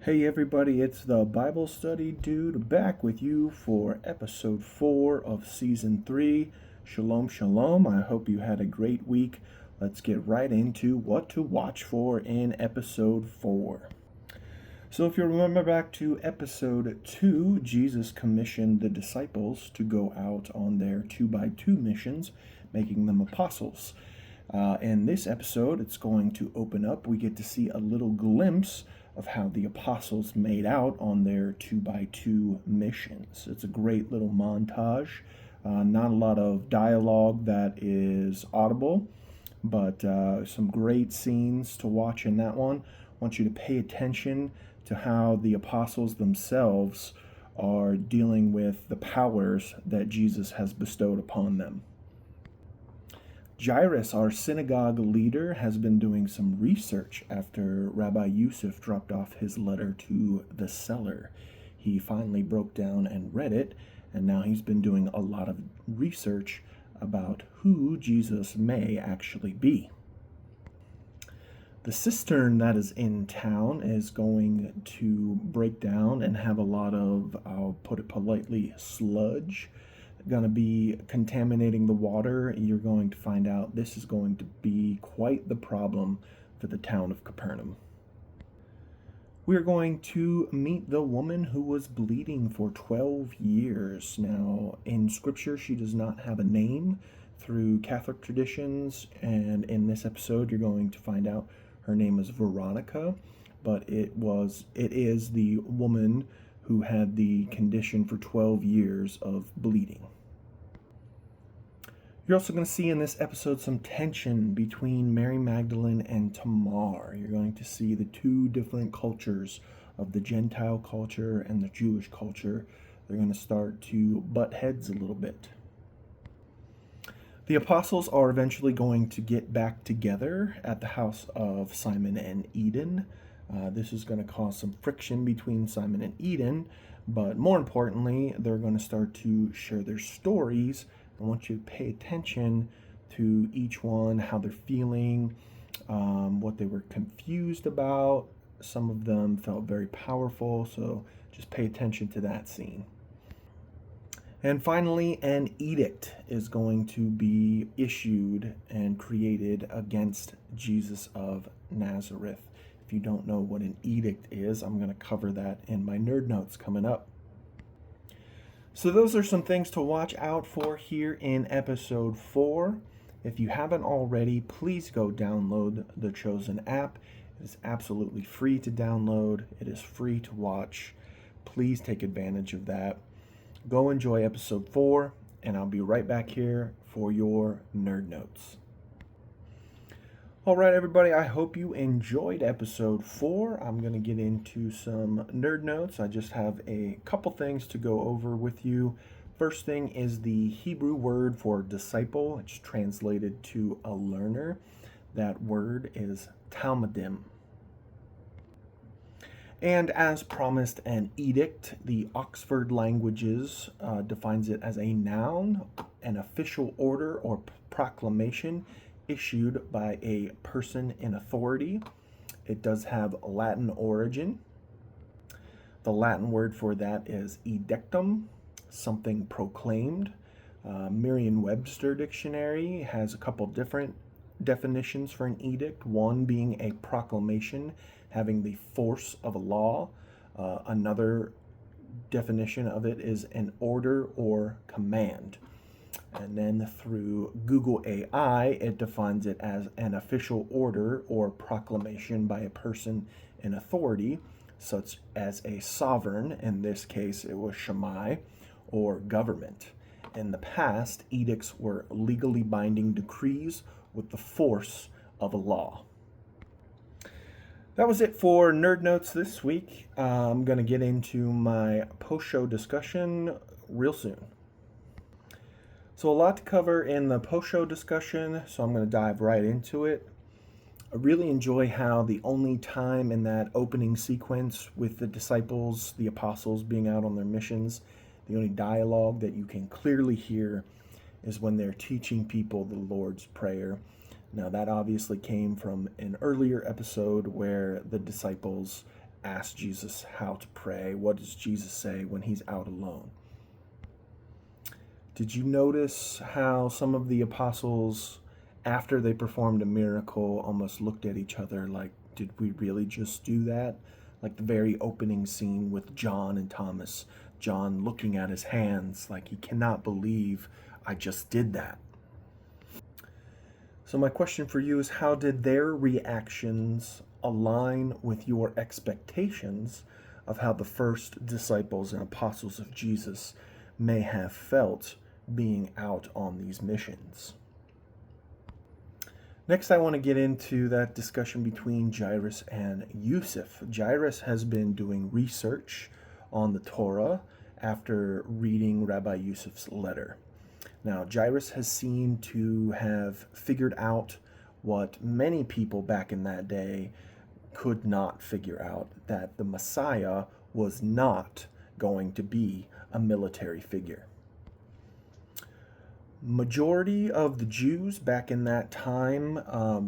Hey everybody, it's the Bible Study Dude back with you for episode 4 of season 3. Shalom, shalom. I hope you had a great week. Let's get right into what to watch for in episode 4. So, if you remember back to episode 2, Jesus commissioned the disciples to go out on their 2x2 missions, making them apostles. In this episode, it's going to open up. We get to see a little glimpse of how the apostles made out on their 2x2 missions. It's a great little montage. Not a lot of dialogue that is audible, but some great scenes to watch in that one. I want you to pay attention to how the apostles themselves are dealing with the powers that Jesus has bestowed upon them. Jairus, our synagogue leader, has been doing some research after Rabbi Yusuf dropped off his letter to the seller. He finally broke down and read it, and now he's been doing a lot of research about who Jesus may actually be. The cistern that is in town is going to break down and have a lot of, I'll put it politely, sludge going to be contaminating the water. You're going to find out this is going to be quite the problem for the town of Capernaum. We're going to meet the woman who was bleeding for 12 years. Now, in Scripture, she does not have a name through Catholic traditions, and in this episode, you're going to find out her name is Veronica, but it is the woman who had the condition for 12 years of bleeding. You're also going to see in this episode some tension between Mary Magdalene and Tamar. You're going to see the two different cultures of the Gentile culture and the Jewish culture. They're going to start to butt heads a little bit. The apostles are eventually going to get back together at the house of Simon and Eden. This is going to cause some friction between Simon and Eden, but more importantly, they're going to start to share their stories. I want you to pay attention to each one, how they're feeling, what they were confused about. Some of them felt very powerful, so just pay attention to that scene. And finally, an edict is going to be issued and created against Jesus of Nazareth. If you don't know what an edict is, I'm going to cover that in my nerd notes coming up. So those are some things to watch out for here in episode 4. If you haven't already, please go download the Chosen app. It is absolutely free to download. It is free to watch. Please take advantage of that. Go enjoy episode 4, and I'll be right back here for your nerd notes. All right, everybody, I hope you enjoyed episode 4. I'm going to get into some nerd notes. I just have a couple things to go over with you. First thing is the Hebrew word for disciple. It's translated to a learner. That word is talmidim. And as promised, an edict. The Oxford Languages defines it as a noun, an official order or proclamation issued by a person in authority. It does have a Latin origin. The Latin word for that is edictum, something proclaimed. Merriam-Webster dictionary has a couple different definitions for an edict, one being a proclamation having the force of a law. Another definition of it is an order or command. And then through Google AI, it defines it as an official order or proclamation by a person in authority, such as a sovereign, in this case it was Shammai, or government. In the past, edicts were legally binding decrees with the force of a law. That was it for Nerd Notes this week. I'm going to get into my post-show discussion real soon. So a lot to cover in the post-show discussion, so I'm going to dive right into it. I really enjoy how the only time in that opening sequence with the disciples, the apostles being out on their missions, the only dialogue that you can clearly hear is when they're teaching people the Lord's Prayer. Now that obviously came from an earlier episode where the disciples ask Jesus how to pray. What does Jesus say when he's out alone? Did you notice how some of the apostles, after they performed a miracle, almost looked at each other like, did we really just do that? Like the very opening scene with John and Thomas. John looking at his hands like he cannot believe I just did that. So, my question for you is, how did their reactions align with your expectations of how the first disciples and apostles of Jesus may have felt being out on these missions? Next, I want to get into that discussion between Jairus and Yusuf. Jairus has been doing research on the Torah after reading Rabbi Yusuf's letter. Now, Jairus has seemed to have figured out what many people back in that day could not figure out, that the Messiah was not going to be a military figure. Majority of the Jews back in that time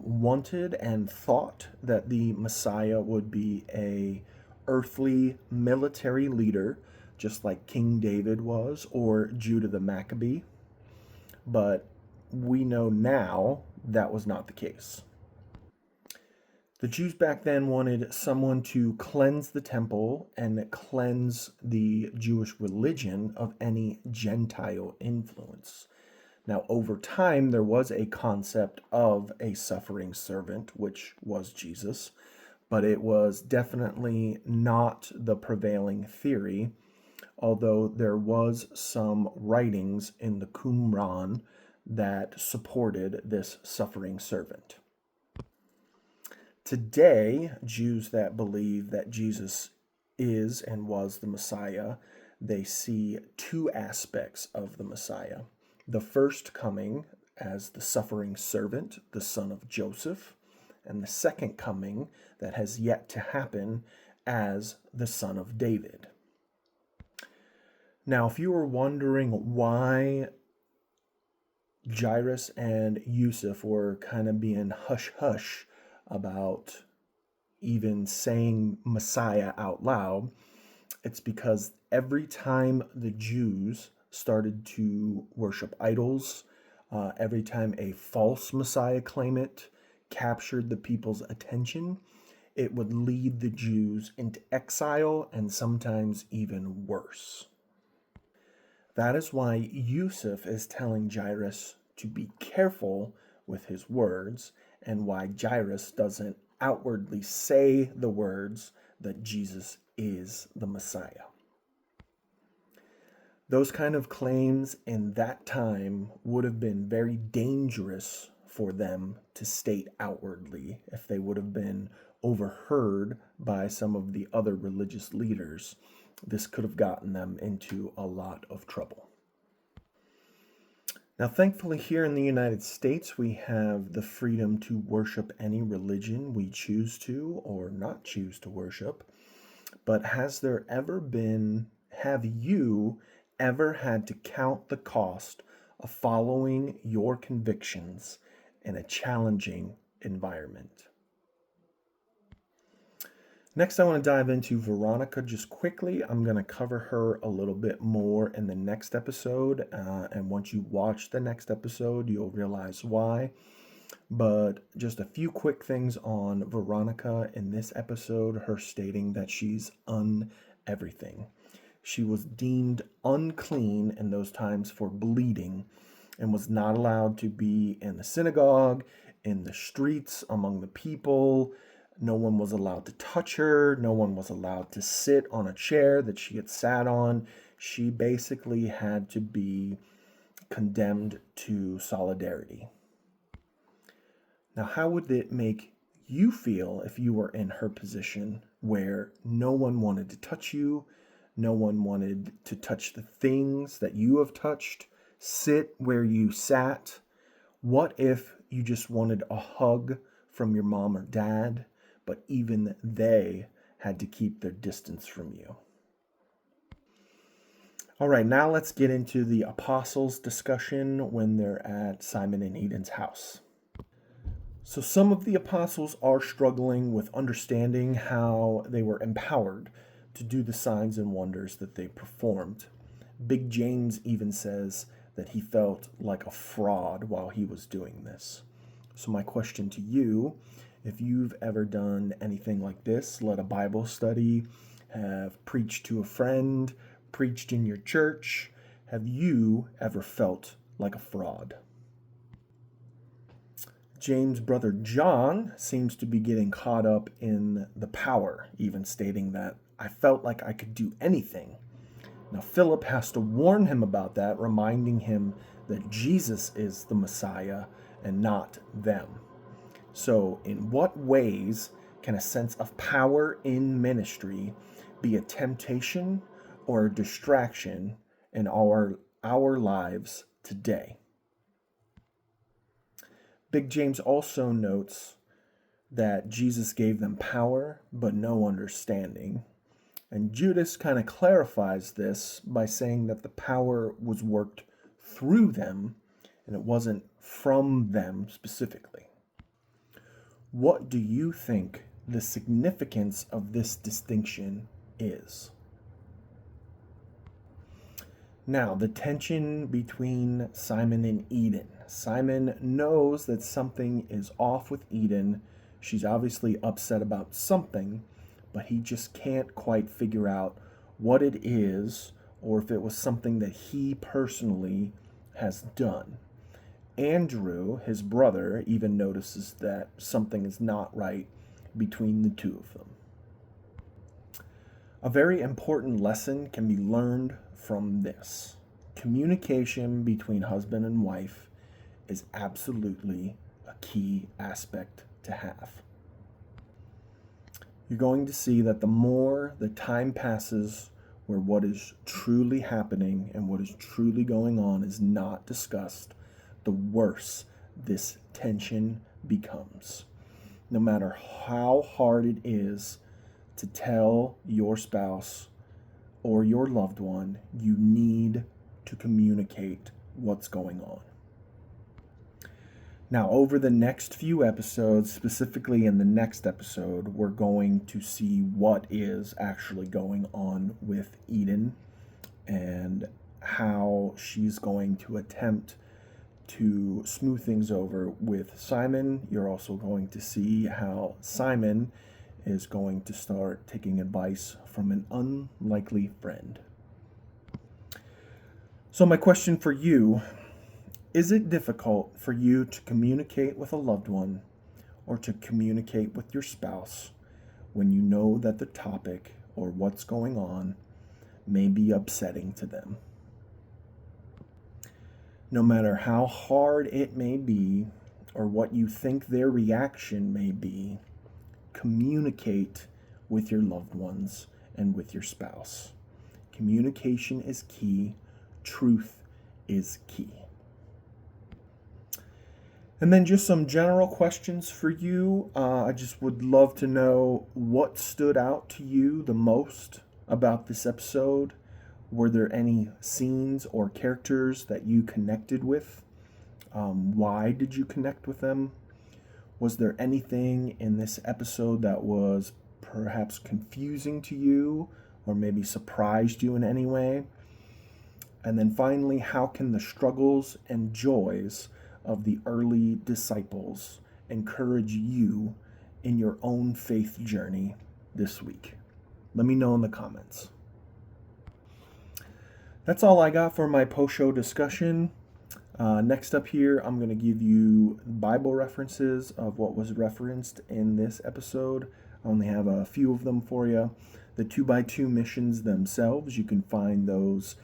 wanted and thought that the Messiah would be a earthly military leader, just like King David was, or Judah the Maccabee. But we know now that was not the case. The Jews back then wanted someone to cleanse the temple and cleanse the Jewish religion of any Gentile influence. Now, over time, there was a concept of a suffering servant, which was Jesus, but it was definitely not the prevailing theory, although there was some writings in the Qumran that supported this suffering servant. Today, Jews that believe that Jesus is and was the Messiah, they see two aspects of the Messiah. The first coming as the suffering servant, the son of Joseph, and the second coming that has yet to happen as the son of David. Now, if you were wondering why Jairus and Yusuf were kind of being hush-hush about even saying Messiah out loud, it's because every time the Jews started to worship idols, every time a false Messiah claimant captured the people's attention, it would lead the Jews into exile and sometimes even worse. That is why Yusuf is telling Jairus to be careful with his words, and why Jairus doesn't outwardly say the words that Jesus is the Messiah. Those kind of claims in that time would have been very dangerous for them to state outwardly if they would have been overheard by some of the other religious leaders. This could have gotten them into a lot of trouble. Now, thankfully, here in the United States, we have the freedom to worship any religion we choose to or not choose to worship. But have you ever had to count the cost of following your convictions in a challenging environment? Next, I want to dive into Veronica just quickly. I'm going to cover her a little bit more in the next episode. And once you watch the next episode, you'll realize why. But just a few quick things on Veronica in this episode, her stating that she's everything. She was deemed unclean in those times for bleeding and was not allowed to be in the synagogue, in the streets, among the people. No one was allowed to touch her. No one was allowed to sit on a chair that she had sat on. She basically had to be condemned to solidarity. Now, how would it make you feel if you were in her position where no one wanted to touch you, no one wanted to touch the things that you have touched, sit where you sat? What if you just wanted a hug from your mom or dad, but even they had to keep their distance from you? All right, now let's get into the apostles' discussion when they're at Simon and Eden's house. So some of the apostles are struggling with understanding how they were empowered to do the signs and wonders that they performed. Big James even says that he felt like a fraud while he was doing this. So my question to you, if you've ever done anything like this, led a Bible study, have preached to a friend, preached in your church, have you ever felt like a fraud? James' brother John seems to be getting caught up in the power, even stating that I felt like I could do anything. Now, Philip has to warn him about that, reminding him that Jesus is the Messiah and not them. So, in what ways can a sense of power in ministry be a temptation or a distraction in our lives today? Big James also notes that Jesus gave them power but no understanding. And Judas kind of clarifies this by saying that the power was worked through them and it wasn't from them specifically. What do you think the significance of this distinction is? Now, the tension between Simon and Eden. Simon knows that something is off with Eden. She's obviously upset about something, but he just can't quite figure out what it is or if it was something that he personally has done. Andrew, his brother, even notices that something is not right between the two of them. A very important lesson can be learned from this. Communication between husband and wife is absolutely a key aspect to have. You're going to see that the more the time passes where what is truly happening and what is truly going on is not discussed, the worse this tension becomes. No matter how hard it is to tell your spouse or your loved one, you need to communicate what's going on. Now, over the next few episodes, specifically in the next episode, we're going to see what is actually going on with Eden and how she's going to attempt to smooth things over with Simon. You're also going to see how Simon is going to start taking advice from an unlikely friend. So my question for you, is it difficult for you to communicate with a loved one or to communicate with your spouse when you know that the topic or what's going on may be upsetting to them? No matter how hard it may be or what you think their reaction may be, communicate with your loved ones and with your spouse. Communication is key. Truth is key. And then just some general questions for you. I just would love to know what stood out to you the most about this episode. Were there any scenes or characters that you connected with? Why did you connect with them? Was there anything in this episode that was perhaps confusing to you or maybe surprised you in any way? And then finally, how can the struggles and joys of the early disciples encourage you in your own faith journey this week? Let me know in the comments. That's all I got for my post-show discussion. Next up here, I'm going to give you Bible references of what was referenced in this episode. I only have a few of them for you. The 2x2 missions themselves, you can find those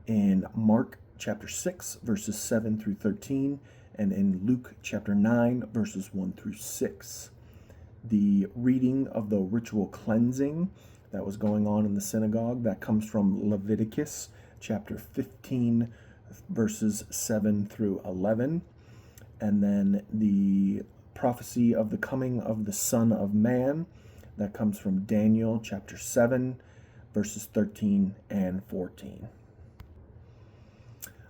in Mark chapter 6, verses 7 through 13, and in Luke chapter 9, verses 1 through 6. The reading of the ritual cleansing that was going on in the synagogue, that comes from Leviticus chapter 15, verses 7 through 11. And then the prophecy of the coming of the Son of Man, that comes from Daniel chapter 7, verses 13 and 14.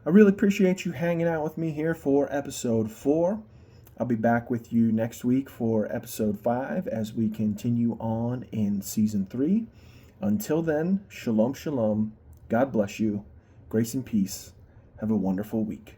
I really appreciate you hanging out with me here for episode 4. I'll be back with you next week for episode 5 as we continue on in season 3. Until then, shalom, shalom. God bless you. Grace and peace. Have a wonderful week.